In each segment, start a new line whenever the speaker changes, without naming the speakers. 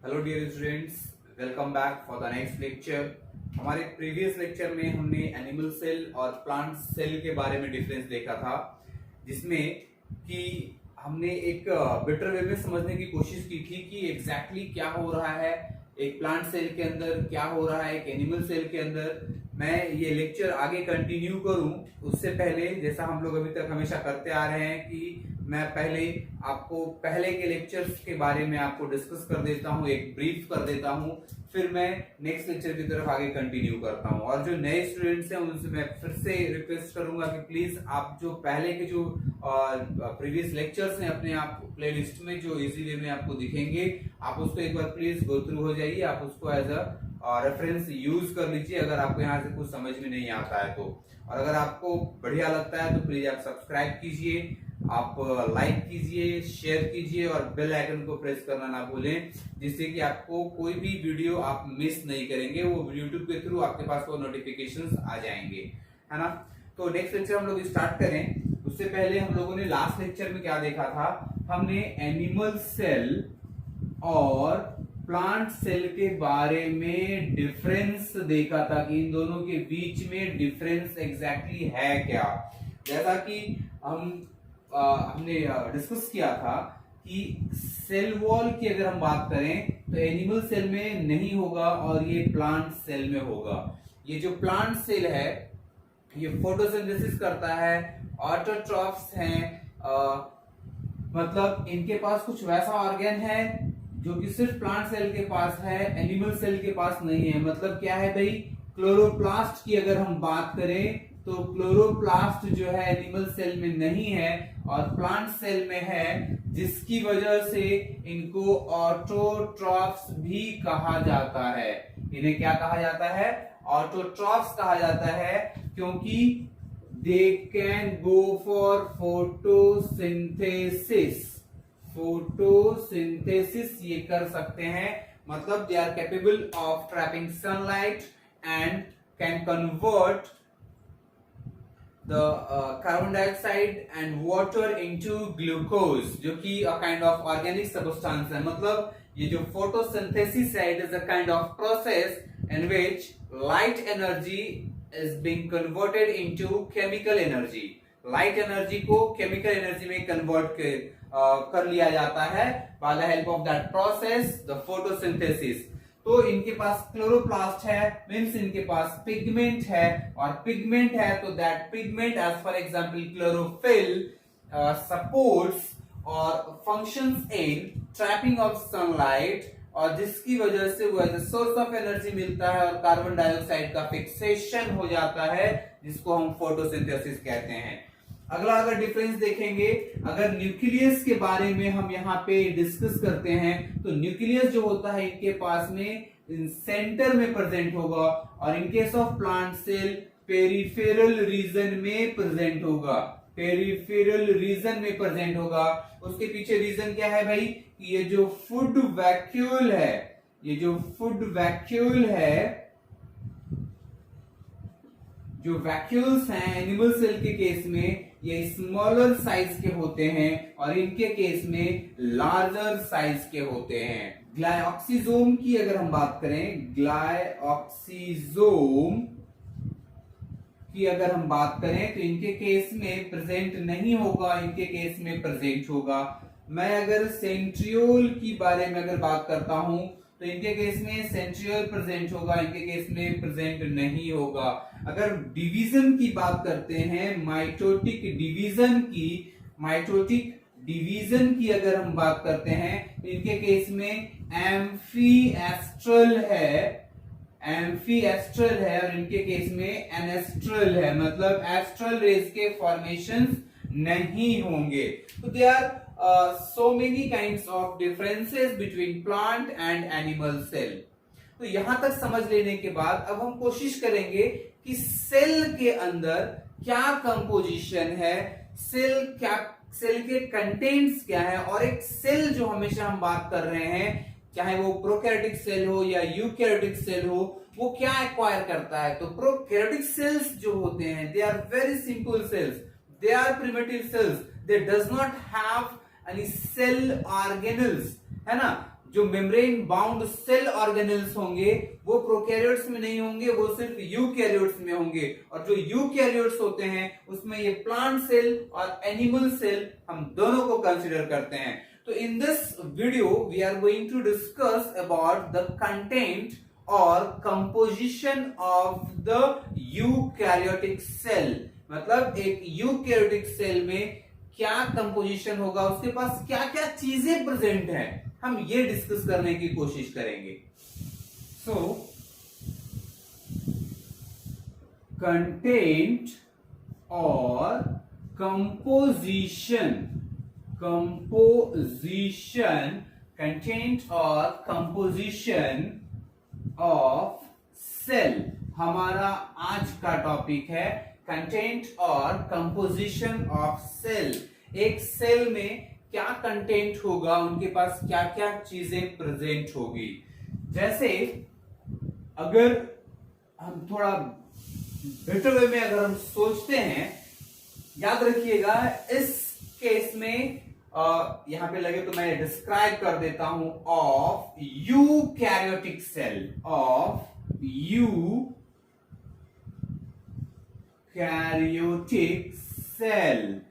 Hello dear students, welcome back for the next lecture. हमारे previous lecture में हमने animal cell और plant cell के बारे में डिफरेंस देखा था, जिसमें कि हमने एक बेटर वे में समझने की कोशिश की थी कि एग्जैक्टली क्या हो रहा है एक प्लांट सेल के अंदर, क्या हो रहा है एक एनिमल सेल के अंदर। मैं ये लेक्चर आगे कंटिन्यू करूं उससे पहले, जैसा हम लोग अभी तक हमेशा करते आ रहे हैं, कि मैं पहले आपको पहले के लेक्चर्स के बारे में आपको डिस्कस कर देता हूं, एक ब्रीफ कर देता हूं, फिर मैं नेक्स्ट लेक्चर की तरफ आगे कंटिन्यू करता हूं। और जो नए स्टूडेंट्स हैं उनसे मैं फिर से रिक्वेस्ट करूंगा कि प्लीज आप जो पहले के जो प्रीवियस लेक्चर्स हैं अपने आप प्लेलिस्ट में जो इजी वे में आपको दिखेंगे, आप उसको एक बार प्लीज गो थ्रू हो जाइए, आप उसको एज अ रेफरेंस यूज कर लीजिए अगर आपको यहाँ से कुछ समझ में नहीं आता है तो। और अगर आपको बढ़िया लगता है तो प्लीज आप सब्सक्राइब कीजिए, आप लाइक कीजिए, शेयर कीजिए और बेल आइकन को प्रेस करना ना भूलें, जिससे कि आपको कोई भी वीडियो आप मिस नहीं करेंगे, वो यूट्यूब के थ्रू आपके पास वो नोटिफिकेशंस आ जाएंगे, है ना। तो नेक्स्ट लेक्चर हम लोग स्टार्ट करें उससे पहले हम लोगों ने लास्ट लेक्चर में क्या देखा था, हमने एनिमल सेल और प्लांट सेल के बारे में डिफरेंस देखा था कि इन दोनों के बीच में डिफरेंस एग्जैक्टली है क्या। जैसा कि हमने डिस्कस किया था कि सेल वॉल की अगर हम बात करें तो एनिमल सेल में नहीं होगा और ये प्लांट सेल में होगा। ये जो प्लांट सेल है ये फोटोसिंथेसिस करता है, ऑटोट्रॉफ्स हैं, मतलब इनके पास कुछ वैसा ऑर्गन है जो कि सिर्फ प्लांट सेल के पास है, एनिमल सेल के पास नहीं है। मतलब क्या है भाई, क्लोरोप्लास्ट की अगर हम बात करें तो क्लोरोप्लास्ट जो है एनिमल सेल में नहीं है और प्लांट सेल में है, जिसकी वजह से इनको ऑटोट्रॉफ्स भी कहा जाता है। इन्हें क्या कहा जाता है, ऑटोट्रॉफ्स कहा जाता है, क्योंकि they can go for photosynthesis. Photosynthesis ये कर सकते हैं, मतलब they are capable of trapping sunlight and can convert the carbon dioxide and water into glucose, जो कि a kind of organic substance है। मतलब ये जो photosynthesis है, it is a kind of process in which light energy is being converted into chemical energy। Light energy को chemical energy में convert कर लिया जाता है by the help of that process, the photosynthesis। तो इनके पास क्लोरोप्लास्ट है, मींस इनके पास पिगमेंट है, और पिगमेंट है तो that pigment as for example chlorophyll supports और functions in trapping of sunlight, और जिसकी वजह से वो as a source of energy मिलता है और कार्बन डाइऑक्साइड का फिक्सेशन हो जाता है, जिसको हम फोटोसिंथेसिस कहते हैं। अगला अगर डिफरेंस देखेंगे, अगर न्यूक्लियस के बारे में हम यहाँ पे डिस्कस करते हैं तो न्यूक्लियस जो होता है इनके पास में सेंटर में प्रेजेंट होगा, और in case of plant cell peripheral region में प्रेजेंट होगा। पेरिफेरल रीजन में प्रेजेंट होगा। उसके पीछे रीजन क्या है भाई, कि ये जो फूड वैक्यूल है, ये जो फूड वैक्यूल है, जो वैक्यूल्स हैं एनिमल सेल के केस में ये स्मॉलर साइज के होते हैं और इनके केस में लार्जर साइज के होते हैं। ग्लाइऑक्सीजोम की अगर हम बात करें, ग्लाइऑक्सीजोम की अगर हम बात करें तो इनके केस में प्रेजेंट नहीं होगा, इनके केस में प्रेजेंट होगा। मैं अगर सेंट्रियोल की बारे में अगर बात करता हूं तो इनके केस में सेंट्रियोल प्रेजेंट होगा, इनके केस में प्रेजेंट नहीं होगा। अगर डिवीजन की बात करते हैं, माइटोटिक डिवीजन की अगर हम बात करते हैं तो इनके केस में एम्फीएस्ट्रल है और इनके केस में एनेस्ट्रल है, मतलब एस्ट्रल रेज के फॉर्मेशंस नहीं होंगे। तो they are so many kinds of differences between plant and animal cell। तो यहां तक समझ लेने के बाद अब हम कोशिश करेंगे कि सेल के अंदर क्या कंपोजिशन है, सेल के कंटेंट्स क्या है, और एक सेल जो हमेशा हम बात कर रहे हैं, चाहे वो प्रोकैरियोटिक सेल हो या यूकैरियोटिक सेल हो, वो क्या एक्वायर करता है। तो प्रोकैरियोटिक सेल्स जो होते हैं, they are very simple cells, they are primitive cells, they does not have any cell organelles, है ना। जो मेम्ब्रेन बाउंड सेल ऑर्गेनेल्स होंगे वो प्रोकैरियोट्स में नहीं होंगे, वो सिर्फ यूकैरियोट्स में होंगे। और जो यूकैरियोट्स होते हैं उसमें ये प्लांट सेल और एनिमल सेल हम दोनों को कंसीडर करते हैं। तो in this video we are going to discuss about the content और composition of the eukaryotic cell. मतलब एक यूकैरियोटिक सेल में क्या कंपोजिशन होगा, उसके पास क्या क्या चीजें प्रेजेंट है, हम ये डिस्कस करने की कोशिश करेंगे। सो कंटेंट और कंपोजिशन, कंटेंट और कंपोजिशन ऑफ सेल हमारा आज का टॉपिक है। कंटेंट और कंपोजिशन ऑफ सेल, एक सेल में क्या कंटेंट होगा, उनके पास क्या क्या चीजें प्रेजेंट होगी। जैसे अगर हम थोड़ा बेटर वे में अगर हम सोचते हैं, याद रखिएगा इस केस में यहां पे लगे तो मैं डिस्क्राइब कर देता हूं। Of eukaryotic cell, of eukaryotic cell,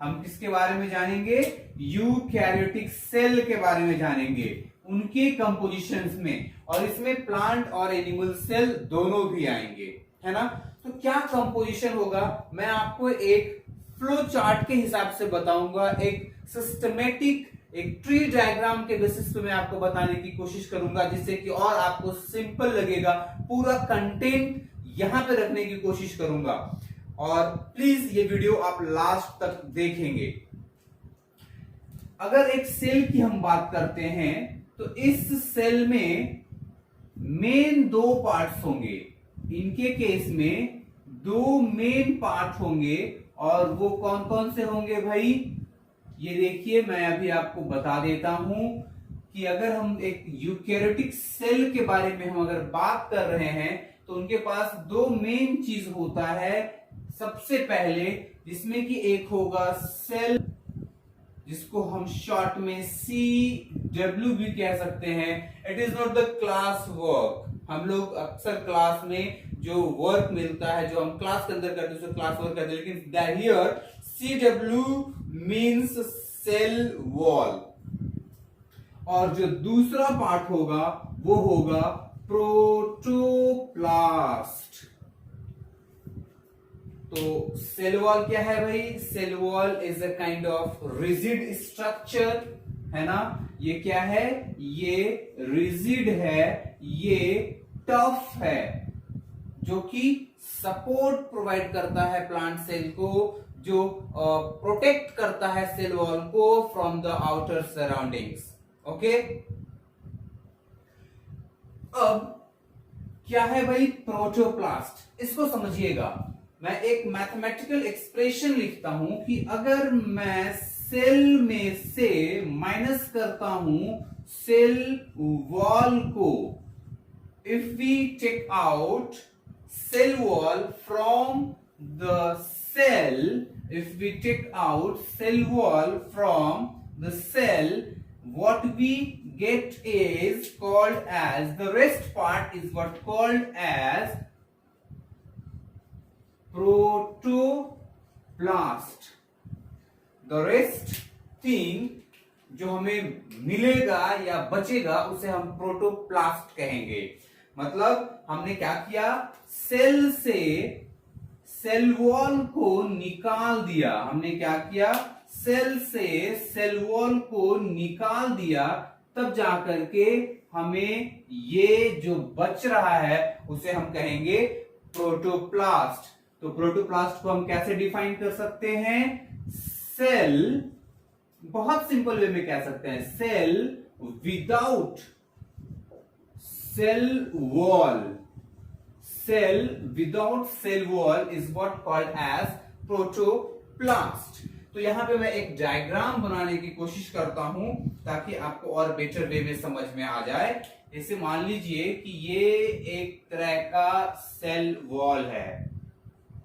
हम किसके बारे में जानेंगे, यूकैरियोटिक सेल के बारे में जानेंगे, उनके कंपोजिशंस में। और इसमें प्लांट और एनिमल सेल दोनों भी आएंगे, है ना। तो क्या कंपोजिशन होगा मैं आपको एक फ्लो चार्ट के हिसाब से बताऊंगा, एक सिस्टमेटिक, एक ट्री डायग्राम के बेसिस पे मैं आपको बताने की कोशिश करूंगा, जिससे कि और आपको सिंपल लगेगा। पूरा कंटेंट यहां पे रखने की कोशिश करूंगा और प्लीज ये वीडियो आप लास्ट तक देखेंगे। अगर एक सेल की हम बात करते हैं तो इस सेल में मेन दो पार्ट्स होंगे, इनके केस में दो मेन पार्ट होंगे। और वो कौन कौन से होंगे भाई, ये देखिए मैं अभी आपको बता देता हूं कि अगर हम एक यूकैरियोटिक सेल के बारे में हम अगर बात कर रहे हैं तो उनके पास दो मेन चीज होता है। सबसे पहले जिसमें कि एक होगा सेल, जिसको हम शॉर्ट में CW भी कह सकते हैं। It is not the class work, हम लोग अक्सर क्लास में जो वर्क मिलता है, जो हम क्लास के अंदर करते हैं उसे क्लास वर्क करते हैं, लेकिन here CW means cell wall. और जो दूसरा पार्ट होगा वो होगा प्रोटोप्लास्ट। तो सेल वॉल क्या है भाई, cell wall is a kind of rigid structure, है ना। ये क्या है, ये रिजिड है, ये टफ है, जो कि सपोर्ट प्रोवाइड करता है प्लांट सेल को, जो प्रोटेक्ट करता है सेल वॉल को from the outer surroundings. Okay, अब क्या है भाई प्रोटोप्लास्ट, इसको समझिएगा। मैं एक मैथमेटिकल एक्सप्रेशन लिखता हूं कि अगर मैं सेल में से माइनस करता हूं सेल वॉल को, if we take out cell wall from the cell, if we take out cell wall from the cell, what we get is called as, the rest part is what called as protoplast. The rest thing जो हमें मिलेगा या बचेगा उसे हम protoplast कहेंगे। मतलब हमने क्या किया, सेल से सेल वॉल को निकाल दिया, हमने क्या किया, सेल से सेल वॉल को निकाल दिया, तब जाकर के हमें ये जो बच रहा है उसे हम कहेंगे प्रोटोप्लास्ट। तो प्रोटोप्लास्ट को हम कैसे डिफाइन कर सकते हैं, सेल, बहुत सिंपल वे में कह सकते हैं, cell without cell wall, cell without cell wall is what called as protoplast। तो यहां पे मैं एक डायग्राम बनाने की कोशिश करता हूं ताकि आपको और बेटर वे में समझ में आ जाए। जैसे मान लीजिए कि ये एक तरह का सेल वॉल है,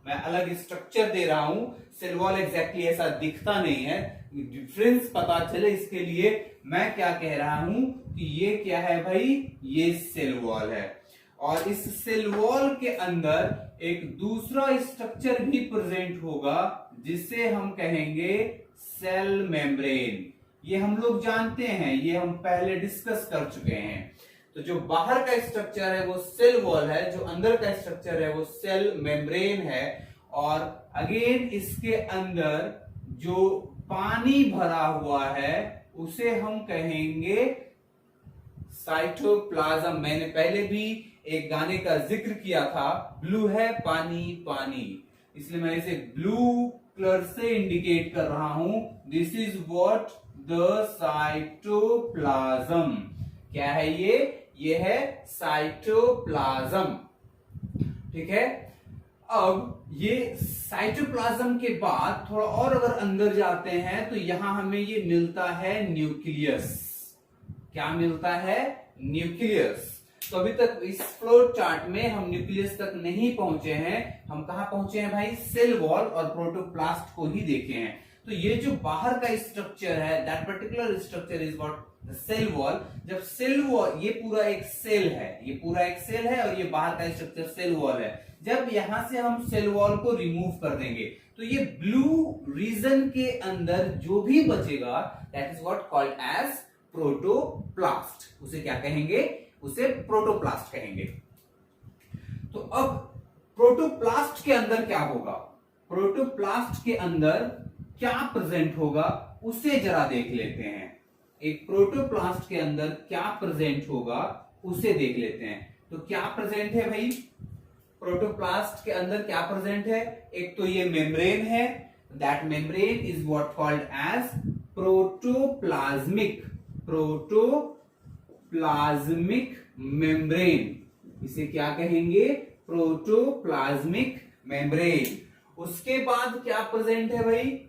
मैं अलग स्ट्रक्चर दे रहा हूं, सेल वॉल एग्जैक्टली ऐसा दिखता नहीं है, डिफरेंस पता चले इसके लिए मैं क्या कह रहा हूं कि ये क्या है भाई, ये सेल वॉल है। और इस सेल वॉल के अंदर एक दूसरा स्ट्रक्चर भी प्रेजेंट होगा जिसे हम कहेंगे सेल मेम्ब्रेन। ये हम लोग जानते हैं, ये हम पहले डिस्कस कर चुके हैं। तो जो बाहर का स्ट्रक्चर है वो सेल वॉल है, जो अंदर का स्ट्रक्चर है वो सेल मेम्ब्रेन है। और अगेन इसके अंदर जो पानी भरा हुआ है उसे हम कहेंगे साइटोप्लाज्म। मैंने पहले भी एक गाने का जिक्र किया था, ब्लू है पानी पानी, इसलिए मैं इसे ब्लू कलर से इंडिकेट कर रहा हूं। This is what the cytoplasm. क्या है ये है साइटोप्लाज्म। ठीक है, अब ये साइटोप्लाज्म के बाद थोड़ा और अगर अंदर जाते हैं तो यहां हमें ये मिलता है न्यूक्लियस। क्या मिलता है, न्यूक्लियस। तो अभी तक इस फ्लो चार्ट में हम न्यूक्लियस तक नहीं पहुंचे हैं, हम कहां पहुंचे हैं भाई, सेल वॉल और प्रोटोप्लास्ट को ही देखे हैं। तो ये जो बाहर का स्ट्रक्चर है, that particular structure is what the cell wall. जब सेल वॉल, ये पूरा एक सेल है, ये पूरा एक सेल है और ये बाहर का स्ट्रक्चर सेल वॉल है। जब यहां से हम सेल वॉल को रिमूव कर देंगे तो ये ब्लू रीजन के अंदर जो भी बचेगा that is what called as protoplast. उसे क्या कहेंगे, उसे प्रोटोप्लास्ट कहेंगे। तो अब प्रोटोप्लास्ट के अंदर क्या होगा, प्रोटोप्लास्ट के अंदर क्या प्रेजेंट होगा उसे जरा देख लेते हैं। एक प्रोटोप्लास्ट के अंदर क्या प्रेजेंट होगा उसे देख लेते हैं। तो क्या प्रेजेंट है भाई, प्रोटोप्लास्ट के अंदर क्या प्रेजेंट है, एक तो ये मेम्ब्रेन है, that membrane is what called as protoplasmic, protoplasmic membrane. इसे क्या कहेंगे, प्रोटोप्लाज्मिक मेम्ब्रेन। उसके बाद क्या प्रेजेंट है भाई,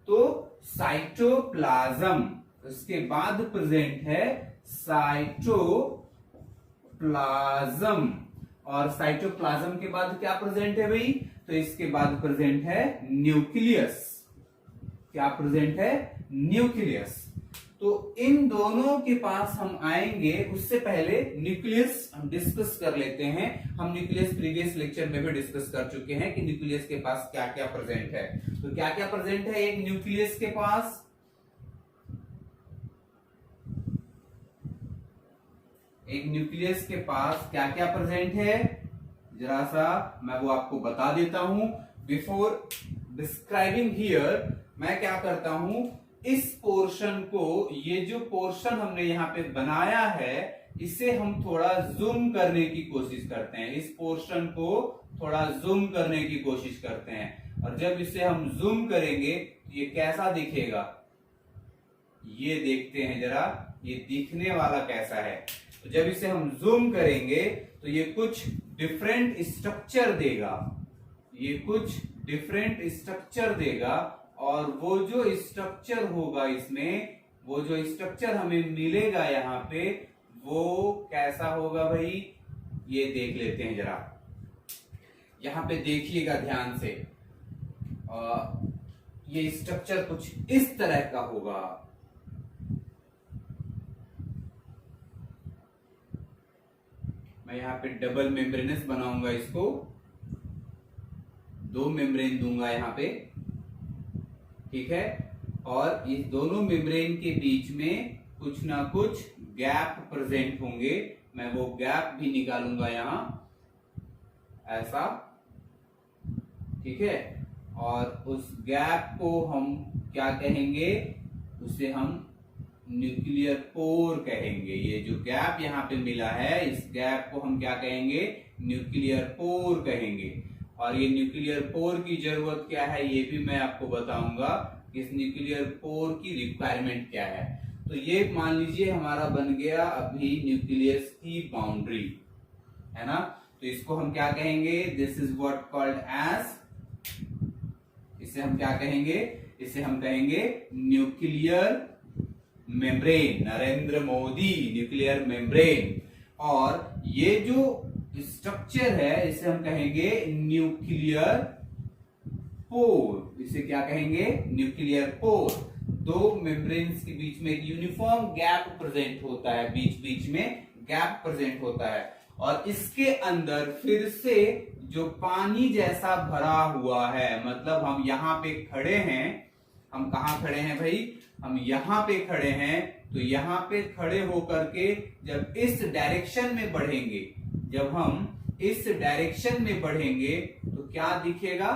तो साइटोप्लाज्म। उसके बाद प्रेजेंट है साइटोप्लाज्म। और साइटोप्लाज्म के बाद क्या प्रेजेंट है भाई, तो इसके बाद प्रेजेंट है न्यूक्लियस। क्या प्रेजेंट है, न्यूक्लियस। तो इन दोनों के पास हम आएंगे, उससे पहले न्यूक्लियस हम डिस्कस कर लेते हैं। हम न्यूक्लियस प्रीवियस लेक्चर में भी डिस्कस कर चुके हैं कि न्यूक्लियस के पास क्या क्या प्रेजेंट है। तो क्या क्या प्रेजेंट है एक न्यूक्लियस के पास, एक न्यूक्लियस के पास क्या क्या प्रेजेंट है, जरा सा मैं वो आपको बता देता हूं। बिफोर डिस्क्राइबिंग हियर मैं क्या करता हूं, इस पोर्शन को, ये जो पोर्शन हमने यहां पे बनाया है इसे हम थोड़ा जूम करने की कोशिश करते हैं। इस पोर्शन को थोड़ा जूम करने की कोशिश करते हैं। और जब इसे हम जूम करेंगे तो ये कैसा दिखेगा, ये देखते हैं जरा, ये दिखने वाला कैसा है। तो जब इसे हम जूम करेंगे तो ये कुछ डिफरेंट स्ट्रक्चर देगा, ये कुछ डिफरेंट स्ट्रक्चर देगा। और वो जो स्ट्रक्चर होगा इसमें, वो जो स्ट्रक्चर हमें मिलेगा यहाँ पे, वो कैसा होगा भाई, ये देख लेते हैं जरा। यहाँ पे देखिएगा ध्यान से, ये स्ट्रक्चर कुछ इस तरह का होगा। मैं यहाँ पे डबल मेम्ब्रेनस बनाऊंगा इसको, 2 मेम्ब्रेन दूंगा यहाँ पे, ठीक है। और इस दोनों मेम्ब्रेन के बीच में कुछ ना कुछ गैप प्रेजेंट होंगे, मैं वो गैप भी निकालूंगा यहां, ऐसा, ठीक है। और उस गैप को हम क्या कहेंगे, उसे हम न्यूक्लियर पोर कहेंगे। ये जो गैप यहाँ पे मिला है, इस गैप को हम क्या कहेंगे, न्यूक्लियर पोर कहेंगे। और ये न्यूक्लियर पोर की जरूरत क्या है ये भी मैं आपको बताऊंगा, इस न्यूक्लियर पोर की रिक्वायरमेंट क्या है। तो ये मान लीजिए हमारा बन गया अभी न्यूक्लियस की बाउंड्री, है ना। तो इसको हम क्या कहेंगे, this is what called as, इसे हम क्या कहेंगे, इसे हम कहेंगे nuclear membrane. Narendra Modi, nuclear membrane. और ये जो स्ट्रक्चर है इसे हम कहेंगे न्यूक्लियर पोर। इसे क्या कहेंगे? Nuclear pore. दो मेम्ब्रेन्स के बीच में एक यूनिफॉर्म गैप प्रेजेंट होता है, बीच बीच में गैप प्रेजेंट होता है, और इसके अंदर फिर से जो पानी जैसा भरा हुआ है, मतलब हम यहाँ पे खड़े हैं, हम कहाँ खड़े हैं भाई? हम यहाँ पे खड़े हैं, तो यहाँ पे खड़े होकर के जब इस डायरेक्शन में बढ़ेंगे, जब हम इस डायरेक्शन में बढ़ेंगे तो क्या दिखेगा?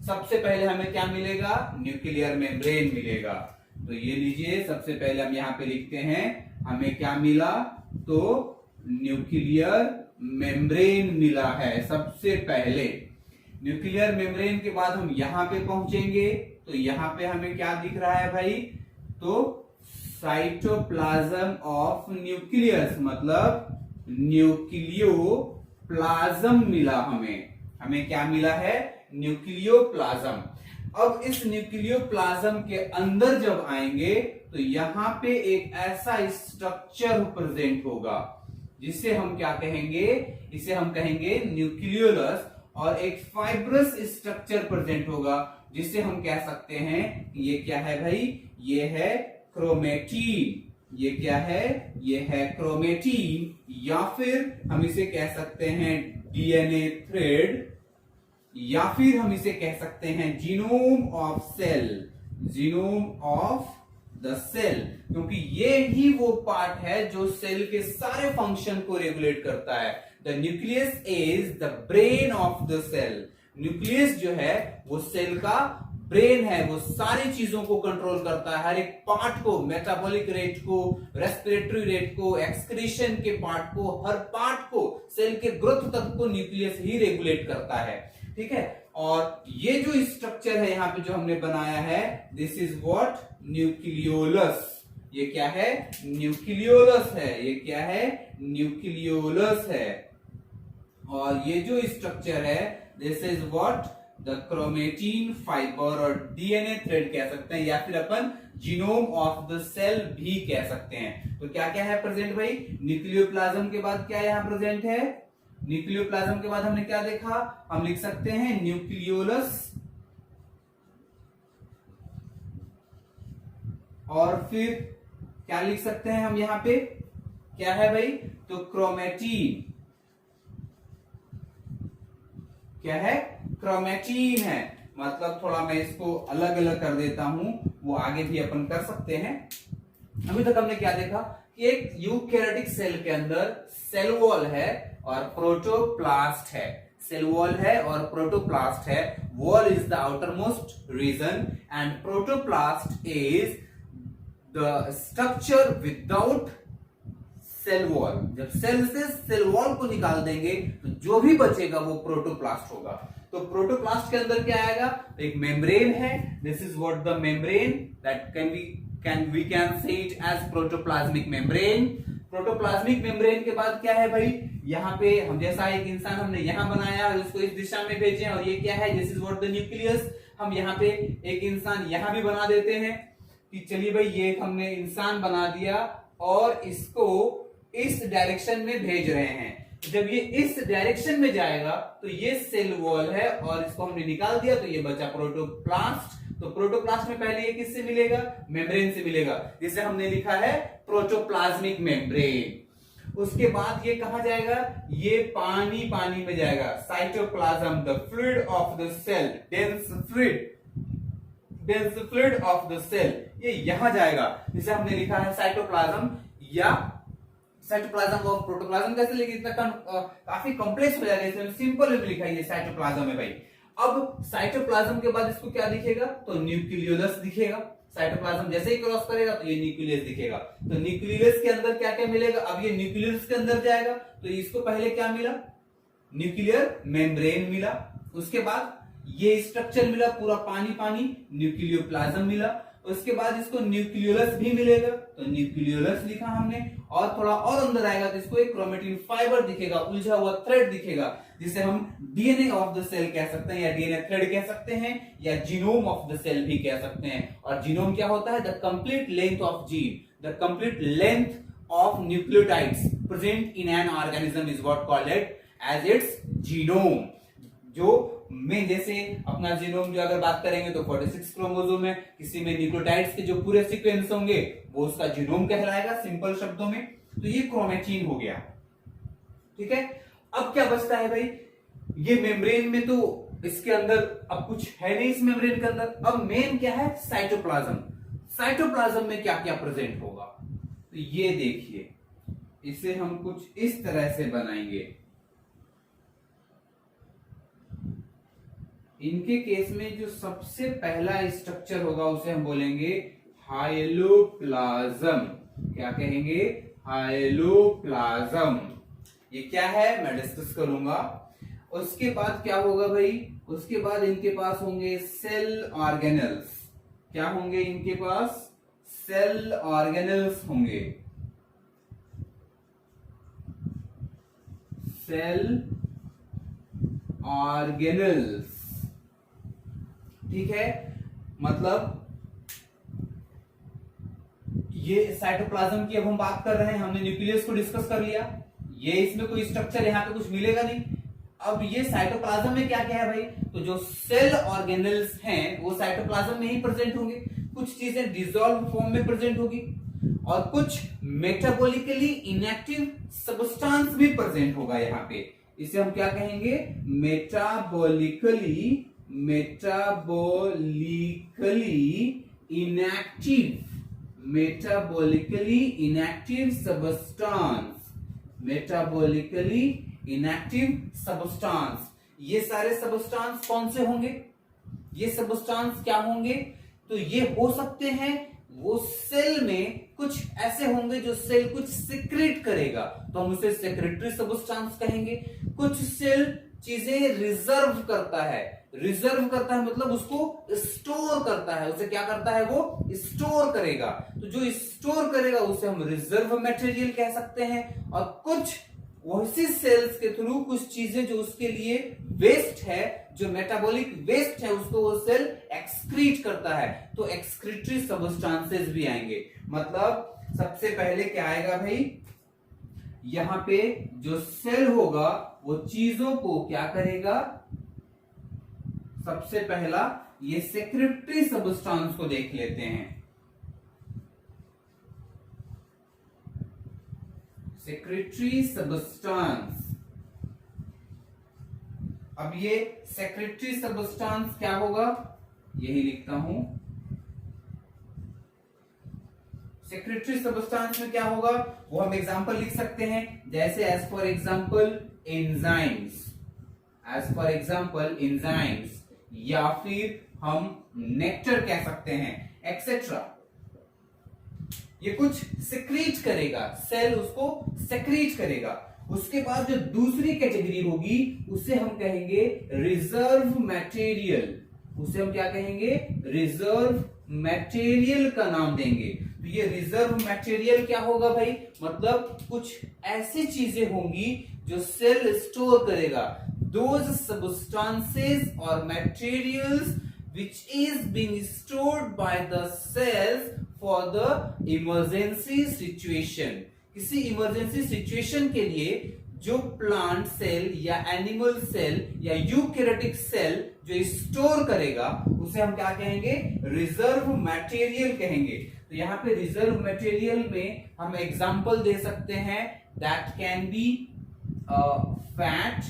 सबसे पहले हमें क्या मिलेगा? न्यूक्लियर मेम्ब्रेन मिलेगा। तो ये लीजिए, सबसे पहले हम यहाँ पे लिखते हैं, हमें क्या मिला? तो न्यूक्लियर मेम्ब्रेन मिला है सबसे पहले। न्यूक्लियर मेम्ब्रेन के बाद हम यहाँ पे पहुंचेंगे, तो यहाँ पे हमें क्या दिख रहा है भाई? तो साइटोप्लाज्म ऑफ न्यूक्लियस, मतलब न्यूक्लियोप्लाज्म मिला हमें क्या मिला है? न्यूक्लियोप्लाज्म। अब इस न्यूक्लियोप्लाज्म के अंदर जब आएंगे तो यहाँ पे एक ऐसा स्ट्रक्चर प्रेजेंट होगा जिसे हम क्या कहेंगे? इसे हम कहेंगे न्यूक्लियोलस, और एक फाइब्रस स्ट्रक्चर प्रेजेंट होगा जिसे हम कह सकते हैं ये क्या है भाई? ये है क्रोमेटीन। ये क्या है? ये है क्रोमेटीन, या फिर हम इसे कह सकते हैं डीएनए थ्रेड, या फिर हम इसे कह सकते हैं genome of cell, genome of the cell, क्योंकि ये ही वो पार्ट है जो सेल के सारे फंक्शन को रेगुलेट करता है। The nucleus is the brain of the cell. Nucleus जो है वो सेल का ब्रेन है, वो सारी चीजों को कंट्रोल करता है, हर एक पार्ट को, मेटाबॉलिक रेट को, रेस्पिरेटरी रेट को, एक्सक्रीशन के पार्ट को, हर पार्ट को, सेल के ग्रोथ तक को न्यूक्लियस ही रेगुलेट करता है। ठीक है, और ये जो स्ट्रक्चर है यहाँ पे जो हमने बनाया है, दिस इज व्हाट? न्यूक्लियोलस। ये क्या है? न्यूक्लियोलस है। ये क्या है? न्यूक्लियोलस है। और ये जो स्ट्रक्चर है, this is what? The chromatin fibre, और डीएनए थ्रेड कह सकते हैं, या फिर अपन जीनोम ऑफ द सेल भी कह सकते हैं। तो क्या क्या है प्रेजेंट भाई? न्यूक्लियोप्लाज्म के बाद क्या यहाँ प्रेजेंट है? न्यूक्लियोप्लाज्म के बाद हमने क्या देखा? हम लिख सकते हैं न्यूक्लियोलस, और फिर क्या लिख सकते हैं हम यहाँ पे? क्या है भाई? तो क्रोमेटीन। क्या है? क्रोमेटीन है। मतलब थोड़ा मैं इसको अलग अलग कर देता हूं, वो आगे भी अपन कर सकते हैं। अभी तक हमने क्या देखा कि एक यूकैरियोटिक सेल के अंदर सेल वॉल है और प्रोटोप्लास्ट है। सेल वॉल है और प्रोटोप्लास्ट है। Wall is the outer most region and protoplast is the structure without cell wall. जब सेल से सेल वॉल को निकाल देंगे तो जो भी बचेगा वो प्रोटोप्लास्ट होगा। तो प्रोटोप्लास्ट के अंदर क्या आएगा? एक मेम्ब्रेन है। This is what the membrane that we can say it as protoplasmic membrane। Protoplasmic membrane के बाद क्या है भाई? यहाँ पे हम जैसा एक इंसान हमने यहाँ बनाया और उसको इस दिशा में भेजे, और ये क्या है? This is what the nucleus. हम यहाँ पे एक इंसान यहाँ भी बना देते हैं कि चलिए भाई ये हमने इंसान बना दिया और इसको इस डायरेक्शन में भेज रहे हैं। जब ये इस डायरेक्शन में जाएगा तो ये सेल वॉल है और इसको हमने निकाल दिया तो ये बचा प्रोटोप्लास्ट। तो प्रोटोप्लास्ट में पहले ये किससे मिलेगा? मेम्ब्रेन से मिलेगा, जिसे हमने लिखा है प्रोटोप्लाज्मिक मेम्ब्रेन। उसके बाद ये कहां जाएगा? ये पानी में जाएगा। Cytoplasm, the fluid of the cell, dense fluid of the cell, ये यहां जाएगा, जिसे हमने लिखा है साइटोप्लाज्म या साइटोप्लाज्म ऑफ प्रोटोप्लाज्म। कैसे लिखे? इतना काफी कॉम्प्लेक्स हो जाएगा, इसमें सिंपल में लिखा है ये साइटोप्लाज्म है भाई। अब साइटोप्लाज्म के बाद इसको क्या दिखेगा? तो न्यूक्लियोलस दिखेगा। साइटोप्लाज्म जैसे ही क्रॉस करेगा तो ये न्यूक्लियस दिखेगा। तो न्यूक्लियस के अंदर क्या क्या मिलेगा? अब ये न्यूक्लियस के अंदर जाएगा तो इसको पहले क्या मिला? न्यूक्लियर मेम्ब्रेन मिला। उसके बाद ये स्ट्रक्चर मिला पूरा पानी, न्यूक्लियोप्लाज्म मिला। उसके बाद इसको न्यूक्लियोलस भी मिलेगा, तो न्यूक्लियोलस लिखा हमने। और थोड़ा और अंदर आएगा तो इसको एक क्रोमेटिन फाइबर दिखेगा, उलझा हुआ थ्रेड दिखेगा, जिसे हम डीएनए ऑफ द सेल कह सकते हैं या डीएनए थ्रेड कह सकते हैं या जीनोम ऑफ द सेल भी कह सकते हैं। और जीनोम क्या होता है? The complete length of gene, the complete length of nucleotides present in an organism is what called it as its genome. जो में जैसे अपना जीनोम जो अगर बात करेंगे तो 46 क्रोमोसोम है, किसी में न्यूक्लियोटाइड्स के जो पूरे सीक्वेंस होंगे वो उसका जीनोम कहलाएगा सिंपल शब्दों में। तो ये क्रोमैटिन हो गया, ठीक है। अब क्या बचता है भाई, ये मेम्ब्रेन में तो इसके अंदर अब कुछ है नहीं इस मेम्ब्रेन के अंदर। अब मेन क्या है, साइटोप्लाज्म। साइटोप्लाज्म में क्या क्या प्रेजेंट होगा, तो ये देखिए, इसे हम कुछ इस तरह से बनाएंगे। इनके केस में जो सबसे पहला स्ट्रक्चर होगा उसे हम बोलेंगे हाइलोप्लाज्म। क्या कहेंगे, हाइलोप्लाज्म। ये क्या है मैं डिस्कस करूंगा। उसके बाद क्या होगा भाई, उसके बाद इनके पास होंगे सेल ऑर्गेनल्स। क्या होंगे इनके पास, सेल ऑर्गेनल्स होंगे, सेल ऑर्गेनल्स, ठीक है। मतलब ये साइटोप्लाज्म की अब हम बात कर रहे हैं, हमने न्यूक्लियस को डिस्कस कर लिया, ये इसमें कोई स्ट्रक्चर यहाँ पे कुछ मिलेगा नहीं। अब ये साइटोप्लाज्म में क्या क्या है भाई, तो जो सेल ऑर्गेनल्स हैं वो साइटोप्लाज्म में ही प्रेजेंट होंगे। कुछ चीजें डिसॉल्व फॉर्म में प्रेजेंट होगी और कुछ मेटाबॉलिकली इनएक्टिव सब्सटेंस भी प्रेजेंट होगा यहाँ पे। इसे हम क्या कहेंगे, metabolically inactive, metabolically inactive substance, metabolically inactive substance. ये सारे सब्सटेंस कौन से होंगे, ये सब्सटेंस क्या होंगे, तो ये हो सकते हैं वो सेल में कुछ ऐसे होंगे जो सेल कुछ सिक्रेट करेगा तो हम उसे सेक्रेटरी सब्सटेंस कहेंगे। कुछ सेल चीजें रिजर्व करता है, रिजर्व करता है मतलब उसको स्टोर करता है, उसे क्या करता है, वो स्टोर करेगा। तो जो स्टोर करेगा उसे हम रिजर्व मटेरियल कह सकते हैं। और कुछ वैसी सेल्स के थ्रू कुछ चीजें जो उसके लिए वेस्ट है, जो मेटाबॉलिक वेस्ट है, उसको वो सेल एक्सक्रीट करता है, तो एक्सक्रीटरी सब्सटेंसेस भी आएंगे। मतलब सबसे पहले क्या आएगा भाई, यहां पे जो सेल होगा वो चीजों को क्या करेगा, सबसे पहला ये सेक्रेटरी सब्सटेंस को देख लेते हैं। सेक्रेटरी सब्सटेंस, अब ये सेक्रेटरी सब्सटेंस क्या होगा, यही लिखता हूं। सेक्रेटरी सब्सटेंस में क्या होगा वो हम एग्जांपल लिख सकते हैं, जैसे as for example enzymes, as for example enzymes, या फिर हम नेक्टर कह सकते हैं, एक्सेट्रा। ये कुछ सिक्रीट करेगा, सेल उसको सिक्रीट करेगा। उसके बाद जो दूसरी कैटेगरी होगी उसे हम कहेंगे रिजर्व मटेरियल, उसे हम क्या कहेंगे, रिजर्व मटेरियल का नाम देंगे। तो ये रिजर्व मटेरियल क्या होगा भाई, मतलब कुछ ऐसी चीजें होंगी जो सेल स्टोर करेगा, those substances or materials which is being stored by the cells for the emergency situation। किसी इमरजेंसी सिचुएशन के लिए जो प्लांट सेल या एनिमल सेल या यूकैरियोटिक सेल जो स्टोर करेगा उसे हम क्या कहेंगे, रिजर्व मटेरियल कहेंगे। तो यहाँ पे रिजर्व मटेरियल में हम एग्जांपल दे सकते हैं, that can be fat,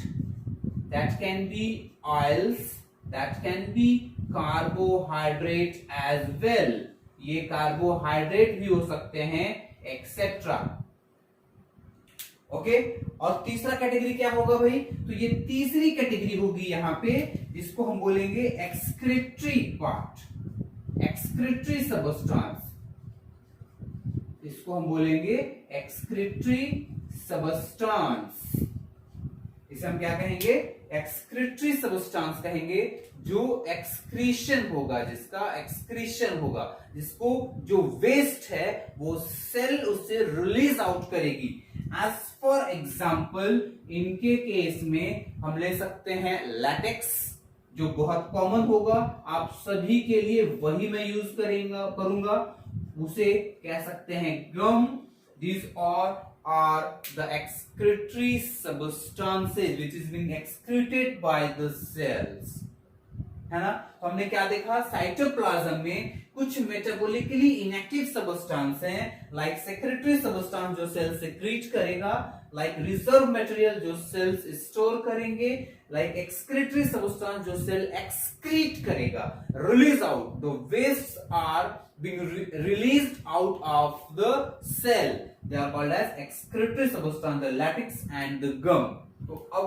that can be oils, that can be carbohydrate as well, ये कार्बोहाइड्रेट भी हो सकते हैं एक्सेट्रा। ओके, और तीसरा कैटेगरी क्या होगा भाई, तो ये तीसरी कैटेगरी होगी यहाँ पे जिसको हम बोलेंगे एक्सक्रीटरी पार्ट, एक्सक्रीटरी सब्सटेंस, इसको हम बोलेंगे एक्सक्रीटरी सब्सटेंस। इसे हम क्या कहेंगे, एक्सक्रीटरी सब्सटेंस कहेंगे। जो एक्सक्रीशन होगा, जिसका एक्सक्रीशन होगा, जिसको जो वेस्ट है वो सेल उससे रिलीज आउट करेगी। एज फॉर एग्जांपल इनके केस में हम ले सकते हैं लैटेक्स, जो बहुत कॉमन होगा, आप सभी के लिए वही मैं यूज करूंगा, उसे कह सकते हैं gum. These are are the excretory substances which is being excreted by the cells, है ना। तो हमने क्या देखा, साइटोप्लाज्म में कुछ मेटाबॉलिकली इनएक्टिव सब्सटेंस हैं, लाइक सेक्रेटरी सब्सटेंस जो सेल सेक्रीट करेगा, लाइक रिजर्व मटेरियल जो सेल्स स्टोर करेंगे, लाइक एक्सक्रीटरी सब्सटेंस जो सेल एक्सक्रीट करेगा, release out, the waste are being released out of the cell, they are called as excretory substance, the latex and the gum। तो अब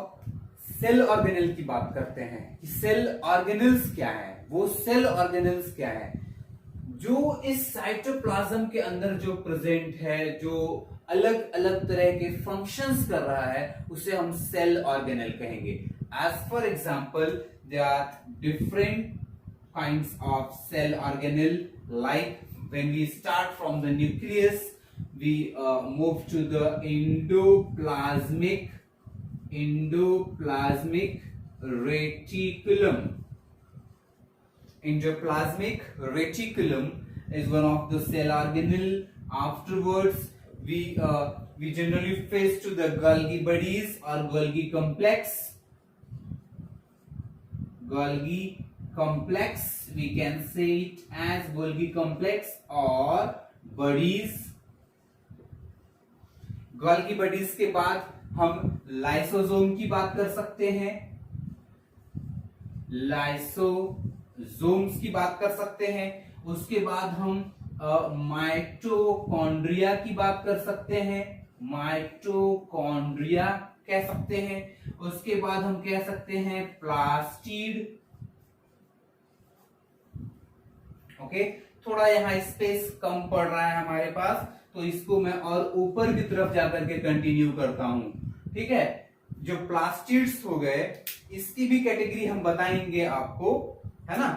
cell organelle की बात करते हैं कि सेल ऑर्गेनेल्स क्या है। वो सेल ऑर्गेनेल्स क्या है जो इस साइटोप्लाज्म के अंदर जो प्रेजेंट है, जो अलग अलग तरह के फंक्शंस कर रहा है, उसे हम सेल ऑर्गेनेल कहेंगे। As for example there are different kinds of cell organelle, like when we start from the nucleus, we move to the endoplasmic reticulum. Endoplasmic reticulum is one of the cell organelle. Afterwards we generally face to the Golgi bodies or Golgi complex, we can say it as Golgi complex or bodies। Golgi bodies के बाद हम lysosome की बात कर सकते हैं, lysosomes की बात कर सकते हैं। उसके बाद हम माइटोकॉन्ड्रिया की बात कर सकते हैं, माइटोकॉन्ड्रिया कह सकते हैं। उसके बाद हम कह सकते हैं प्लास्टिड। ओके, थोड़ा यहाँ स्पेस कम पड़ रहा है हमारे पास, तो इसको मैं और ऊपर की तरफ जाकर के कंटिन्यू करता हूं। ठीक है, जो प्लास्टिड्स हो गए इसकी भी कैटेगरी हम बताएंगे आपको, है ना।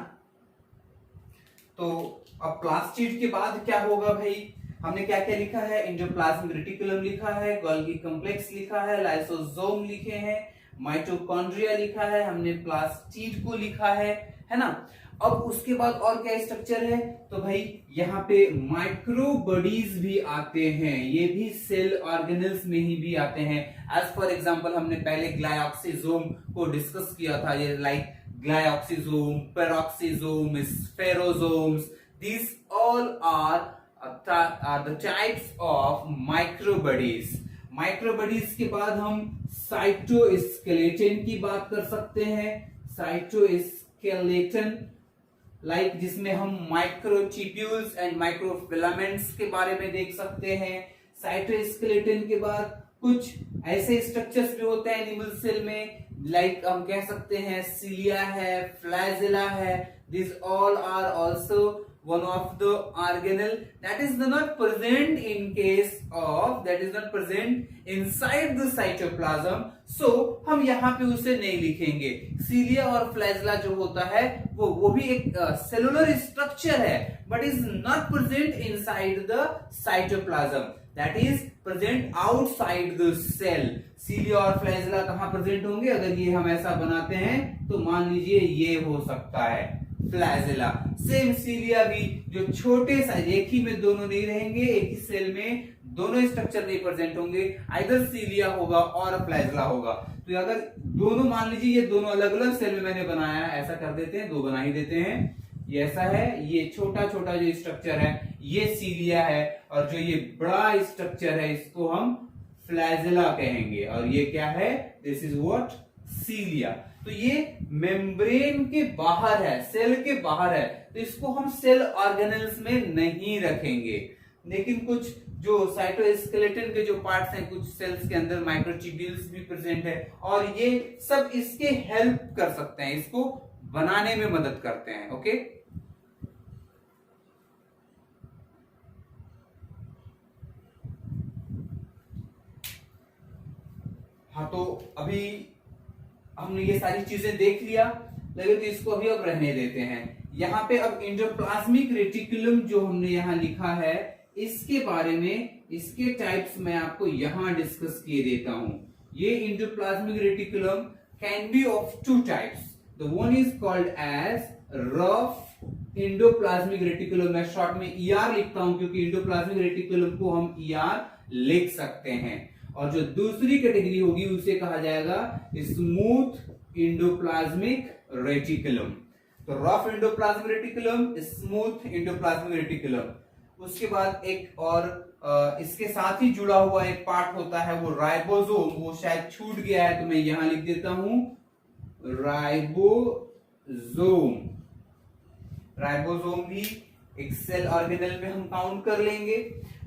तो अब प्लास्टिड के बाद क्या होगा भाई, हमने क्या क्या लिखा है, एंडोप्लाज्मिक रेटिकुलम लिखा है, गोल्गी कॉम्प्लेक्स लिखा है, लाइसोसोम लिखे हैं, माइटोकॉन्ड्रिया लिखा है, हमने प्लास्टिड को लिखा है ना। अब उसके बाद और क्या स्ट्रक्चर है, तो भाई यहाँ पे माइक्रोबडीज भी आते हैं, ये भी सेल ऑर्गेनेल्स में ही भी आते हैं। एज फॉर एग्जांपल हमने पहले ग्लाइऑक्सिजोम को डिस्कस किया था, ये like glyoxysome, peroxisome, spherosomes, these all are the types of microbodies। Microbodies के बाद हम साइटोस्केलेटन की बात कर सकते हैं, साइटोस्केलेटन लाइक जिसमें हम माइक्रोट्यूब्यूल्स एंड माइक्रोफिलामेंट्स के बारे में देख सकते हैं। साइटोस्केलेटन के बाद कुछ ऐसे स्ट्रक्चर्स भी होते हैं एनिमल सेल में, लाइक हम कह सकते हैं सिलिया है, फ्लैजेला है। This all are also one of the organelle that is not present inside the cytoplasm, so हम यहाँ पे उसे नहीं लिखेंगे। सीलिया और फ्लैजेला जो होता है वो भी एक सेलुलर स्ट्रक्चर है, but is not present inside the cytoplasm, that is present outside the cell। सीलिया और फ्लैजेला कहाँ प्रेजेंट होंगे, अगर ये हम ऐसा बनाते हैं तो मान लीजिए ये हो सकता है फ्लैजेला। सेम सीलिया भी जो छोटे साइज, एक ही में दोनों नहीं रहेंगे, एक ही सेल में दोनों स्ट्रक्चर नहीं प्रेजेंट होंगे, आइदर सीलिया होगा और फ्लैजेला होगा। तो अगर दोनों मान लीजिए ये दोनों अलग अलग सेल में मैंने बनाया है, ऐसा कर देते हैं, दो बना ही देते हैं, ये ऐसा है, ये छोटा छोटा जो स्ट्रक्चर है ये सीलिया है, और जो ये बड़ा स्ट्रक्चर है इसको हम फ्लैजेला कहेंगे, और ये क्या है, दिस इज व्हाट, सीलिया। तो ये मेम्ब्रेन के बाहर है, सेल के बाहर है, तो इसको हम सेल ऑर्गेनेल्स में नहीं रखेंगे। लेकिन कुछ जो साइटोस्केलेटन के जो पार्ट्स हैं, कुछ सेल्स के अंदर माइक्रोट्यूब्यूल्स भी प्रेजेंट है, और ये सब इसके हेल्प कर सकते हैं, इसको बनाने में मदद करते हैं। ओके, हाँ, तो अभी हमने ये सारी चीजें देख लिया, लगे तो इसको अभी अब रहने देते हैं। यहाँ पे अब एंडोप्लाज्मिक रेटिकुलम जो हमने यहाँ लिखा है, इसके बारे में, इसके टाइप्स मैं आपको यहाँ डिस्कस किए देता हूं। ये endoplasmic reticulum can be of two types. The one is called as rough endoplasmic reticulum, मैं शॉर्ट में ER लिखता हूं क्योंकि एंडोप्लाज्मिक रेटिकुलम को हम ER लिख सकते हैं। और जो दूसरी कैटेगरी होगी उसे कहा जाएगा स्मूथ इंडोप्लाज्मिक रेटिकुलम। तो rough endoplasmic reticulum, smooth endoplasmic reticulum. उसके बाद एक और इसके साथ ही जुड़ा हुआ एक पार्ट होता है वो राइबोसोम, वो शायद छूट गया है तो मैं यहां लिख देता हूं राइबोसोम। राइबोसोम भी एक सेल ऑर्गेनेल में हम काउंट कर लेंगे।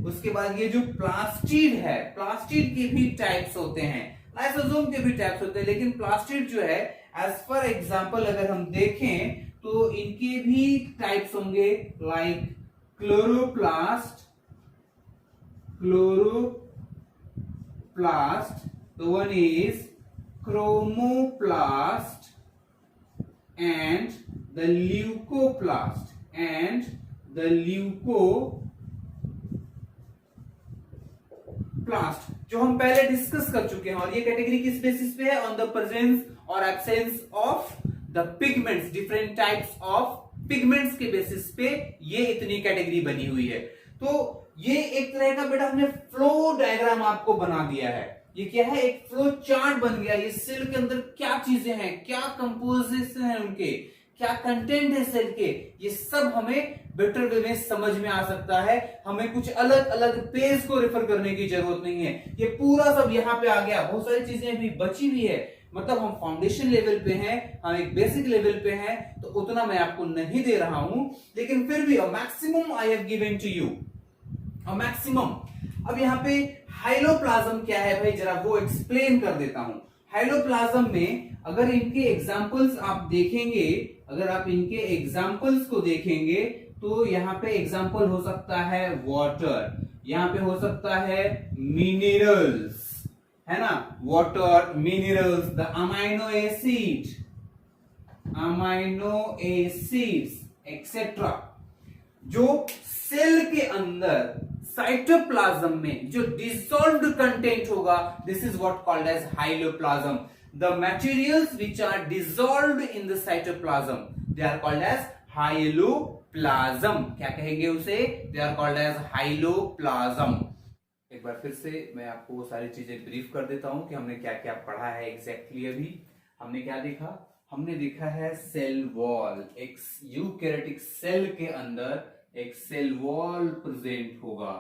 उसके बाद ये जो प्लास्टिड है, प्लास्टिड के भी टाइप्स होते हैं, लाइसोसोम के भी टाइप्स होते हैं, लेकिन प्लास्टिड जो है एज फॉर एग्जांपल अगर हम देखें तो इनके भी टाइप्स होंगे like chloroplast, the one is chromoplast and the leucoplast and the leucoplast जो हम पहले डिस्कस कर चुके हैं। और ये कैटेगरी किस बेसिस पे है? ऑन द प्रेजेंस और absence of the pigments, different types of pigments के बेसिस पे ये इतनी कैटेगरी बनी हुई है। तो ये एक तरह का बेटा हमने फ्लो डायग्राम आपको बना दिया है। ये क्या है? एक फ्लो चार्ट बन गया। ये सेल के अंदर क्या चीजें हैं, क्या कंपोजिशन है उनके, क्या कंटेंट है सेल के, ये सब हमें बेटर वे में समझ में आ सकता है। हमें कुछ अलग अलग पेज को रेफर करने की जरूरत नहीं है, ये पूरा सब यहाँ पे आ गया। बहुत सारी चीजें भी बची हुई है, मतलब हम फाउंडेशन लेवल पे हैं, हम एक बेसिक लेवल पे हैं, तो उतना मैं आपको नहीं दे रहा हूं, लेकिन फिर भी maximum I have given to you, maximum. अब यहाँ पे हाइलोप्लाज्म क्या है भाई, जरा वो एक्सप्लेन कर देता हूं। हाइलोप्लाज्म में अगर इनके एग्जांपल्स आप देखेंगे, अगर आप इनके एग्जांपल्स को देखेंगे तो यहाँ पे एग्जांपल हो सकता है वाटर, यहाँ पे हो सकता है मिनरल्स, है ना, water, minerals, the amino acids etcetera. जो सेल के अंदर साइटोप्लाज्म में जो डिसॉल्व्ड कंटेंट होगा, this is what called as hyaloplasm. The materials which are dissolved in the cytoplasm they are called as hyaloplasm. क्या कहेंगे उसे? They are called as hyaloplasm. एक बार फिर से मैं आपको वो सारी चीजें ब्रीफ कर देता हूं कि हमने क्या क्या पढ़ा है एग्जैक्टली। अभी हमने क्या देखा? हमने देखा है सेल वॉल। एक यूकैरियोटिक सेल के अंदर एक सेल वॉल प्रेजेंट होगा।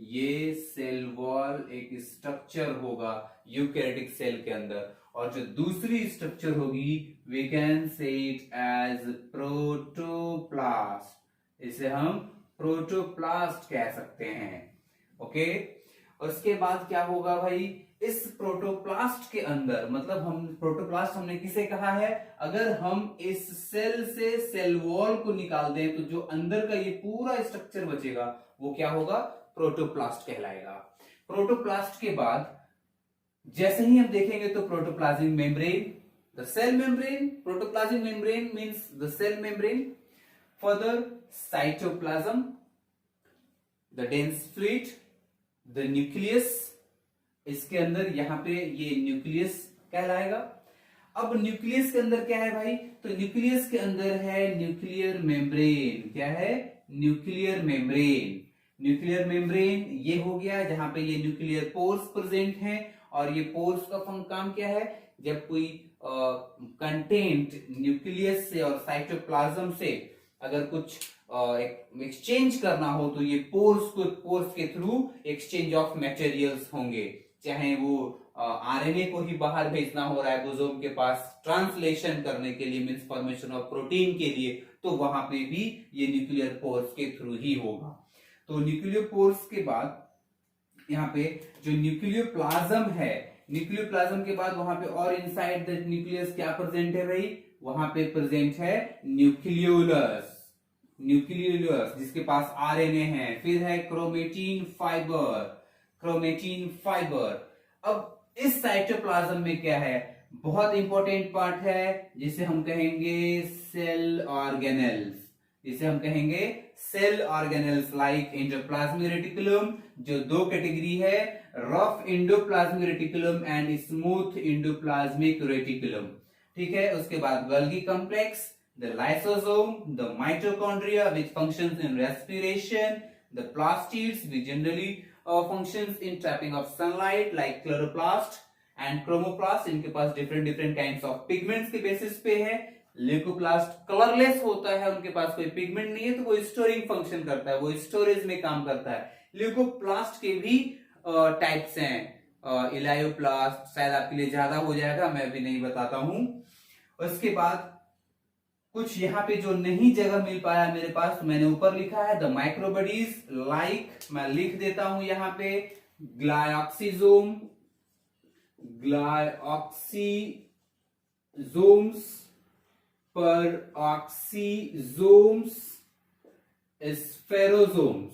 ये सेल वॉल एक स्ट्रक्चर होगा यूकैरियोटिक सेल के अंदर, और जो दूसरी स्ट्रक्चर होगी we can say it as protoplast. इसे हम प्रोटोप्लास्ट कह सकते हैं। ओके, और उसके बाद क्या होगा भाई? इस प्रोटोप्लास्ट के अंदर, मतलब हम प्रोटोप्लास्ट हमने किसे कहा है? अगर हम इस सेल से सेल वॉल को निकाल दें तो जो अंदर का ये पूरा स्ट्रक्चर बचेगा वो क्या होगा? प्रोटोप्लास्ट कहलाएगा। प्रोटोप्लास्ट के बाद जैसे ही हम देखेंगे तो protoplasmic membrane, the cell membrane, protoplasmic membrane means the cell membrane, further cytoplasm, the dense fluid, the nucleus. इसके अंदर यहाँ पे ये न्यूक्लियस कहलाएगा। अब न्यूक्लियस के अंदर क्या है भाई? तो न्यूक्लियस के अंदर है न्यूक्लियर मेम्ब्रेन। क्या है? Nuclear membrane. न्यूक्लियर मेम्ब्रेन ये हो गया जहां पे ये न्यूक्लियर पोर्स प्रेजेंट हैं, और ये पोर्स का काम क्या है? जब कोई कंटेंट न्यूक्लियस से और साइटोप्लाज्म से अगर कुछ एक्सचेंज करना हो तो ये पोर्स के थ्रू एक्सचेंज ऑफ मटेरियल्स होंगे। चाहे वो आरएनए को ही बाहर भेजना हो राइबोसोम के पास ट्रांसलेशन करने के लिए, मींस फॉर्मेशन ऑफ प्रोटीन के लिए, तो वहां पे भी ये न्यूक्लियर पोर्स के थ्रू ही होगा। तो न्यूक्लियर पोर्स के बाद यहाँ पे जो न्यूक्लियोप्लाज्म है, न्यूक्लियोप्लाज्म के बाद वहां पे और इनसाइड द न्यूक्लियस क्या प्रेजेंट है भाई? वहां पे प्रेजेंट है न्यूक्लियोलस। न्यूक्लियोलस जिसके पास आरएनए है। फिर है क्रोमेटिन फाइबर, क्रोमेटिन फाइबर। अब इस साइटोप्लाज्म में क्या है? बहुत इंपॉर्टेंट पार्ट है जिसे हम कहेंगे सेल ऑर्गेनेल्स, जिसे हम कहेंगे cell organelles like endoplasmic reticulum, जो दो कैटेगरी है, rough endoplasmic reticulum and smooth endoplasmic reticulum. ठीक है, उसके बाद Golgi complex, the lysosome, the mitochondria which functions in respiration, the plastids which generally functions in trapping of sunlight like chloroplast and chromoplast. इनके पास different different kinds of pigments के basis पे है. Leucoplast colourless होता है, उनके पास कोई pigment नहीं है, तो वो स्टोरिंग फंक्शन करता है, वो स्टोरेज में काम करता है. ल्यूकोप्लास्ट के भी टाइप्स हैं, इलायोप्लास्ट, शायद आपके लिए ज्यादा हो जाएगा, मैं भी नहीं बताता हूं. उसके बाद कुछ यहाँ पे जो नहीं जगह मिल पाया मेरे पास, तो मैंने ऊपर लिखा है द माइक्रोबडीज, लाइक मैं लिख देता हूं यहाँ पे ग्लाइऑक्सीजोम, ग्लाइऑक्सीजोम्स, परऑक्सीजोम्स, स्फेरोजोम्स.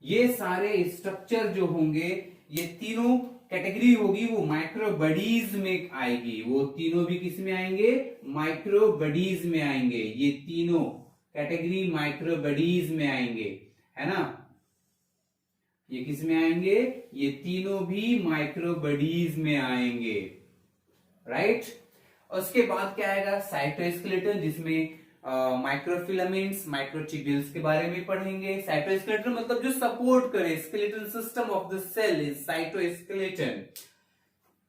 ये सारे स्ट्रक्चर जो होंगे, ये तीनों कैटेगरी होगी वो माइक्रोबडीज में आएगी. वो तीनों भी किस में आएंगे? माइक्रोबडीज में आएंगे. ये तीनों कैटेगरी माइक्रोबडीज में आएंगे, है ना. ये किस में आएंगे? ये तीनों भी माइक्रोबडीज में आएंगे, राइट. उसके बाद क्या आएगा? साइटोस्केलेटन, जिसमें माइक्रोफिलामेंट्स, माइक्रोट्यूब्यूल्स के बारे में पढ़ेंगे. साइटोस्केलेटन मतलब जो सपोर्ट करे, skeletal system of the cell is cytoskeleton.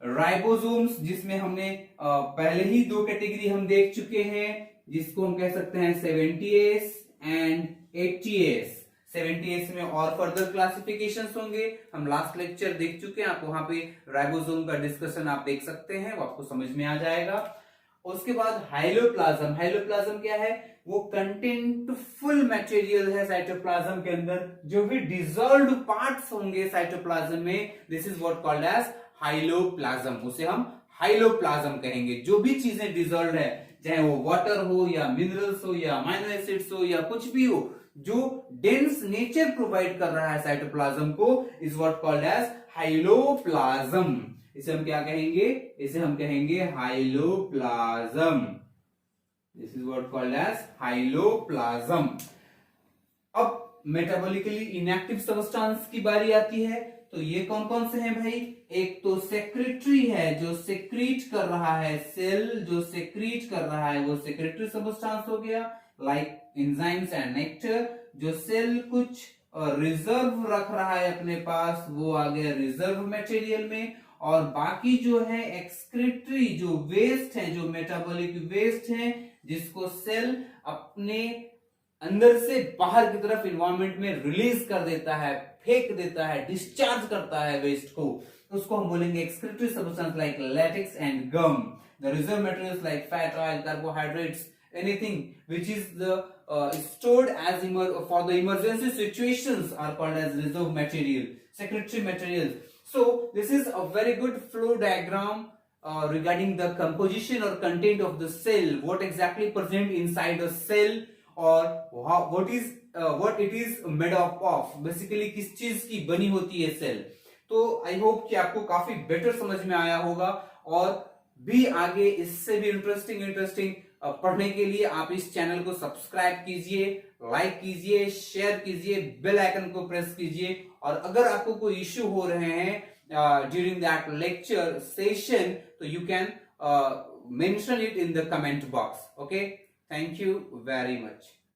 Ribosomes, जिसमें हमने पहले ही दो कैटेगरी हम देख चुके हैं, जिसको हम कह सकते हैं 70S एंड 80S. 70S में और फर्दर क्लासिफिकेशंस होंगे, हम लास्ट लेक्चर देख चुके हैं. आप वहां पे राइबोसोम का डिस्कशन आप देख सकते हैं, वो आपको समझ में आ जाएगा. उसके बाद हाइलोप्लाज्म. हाइलोप्लाज्म क्या है? वो कंटेंटफुल मटेरियल है साइटोप्लाज्म के अंदर. जो भी डिसॉल्व्ड पार्ट्स होंगे साइटोप्लाज्म में, this is what called as hyaloplasm. उसे हम हाइलोप्लाज्म कहेंगे. जो भी चीजें डिसॉल्व्ड है, चाहे वो वाटर हो या मिनरल्स हो या अमीनो एसिड्स हो या कुछ भी हो, जो डेंस नेचर प्रोवाइड कर रहा है साइटोप्लाज्म को, is what called as hyaloplasm. इसे हम क्या कहेंगे? इसे हम कहेंगे hyaloplasm. This is what called as hyaloplasm. अब मेटाबॉलिकली इनएक्टिव सब्सटेंस की बारी आती है. तो ये कौन कौन से हैं भाई? एक तो सेक्रेटरी है, जो सेक्रीट कर रहा है, सेल जो सेक्रीट कर रहा है वो सेक्रेटरी सब्सटेंस हो गया, लाइक एंजाइम्स एंड नेक्टर. जो सेल कुछ रिजर्व रख रहा है अपने पास, वो आ गया रिजर्व मटेरियल में. और बाकी जो है एक्सक्रीटरी, जो वेस्ट है, जो मेटाबॉलिक वेस्ट है, जिसको सेल अपने अंदर से बाहर की तरफ इन्वायरमेंट में रिलीज कर देता है, फेंक देता है, डिस्चार्ज करता है वेस्ट को, उसको हम बोलेंगे excretory substance like latex and gum. The reserve materials like fat, oil, carbohydrates, anything which is the stored as for the emergency situations are called as reserve material, secretory materials. So this is a very good flow diagram regarding the composition or content of the cell, what exactly present inside a cell, or what it is made up of, basically किस चीज की बनी होती है cell. तो I hope कि आपको काफी बेटर समझ में आया होगा, और भी आगे इससे भी इंटरेस्टिंग पढ़ने के लिए आप इस चैनल को सब्सक्राइब कीजिए, लाइक कीजिए, शेयर कीजिए, बेल आइकन को प्रेस कीजिए. और अगर आपको कोई इश्यू हो रहे हैं ड्यूरिंग दैट लेक्चर सेशन, तो you can mention it in the comment box. Okay, thank you very much.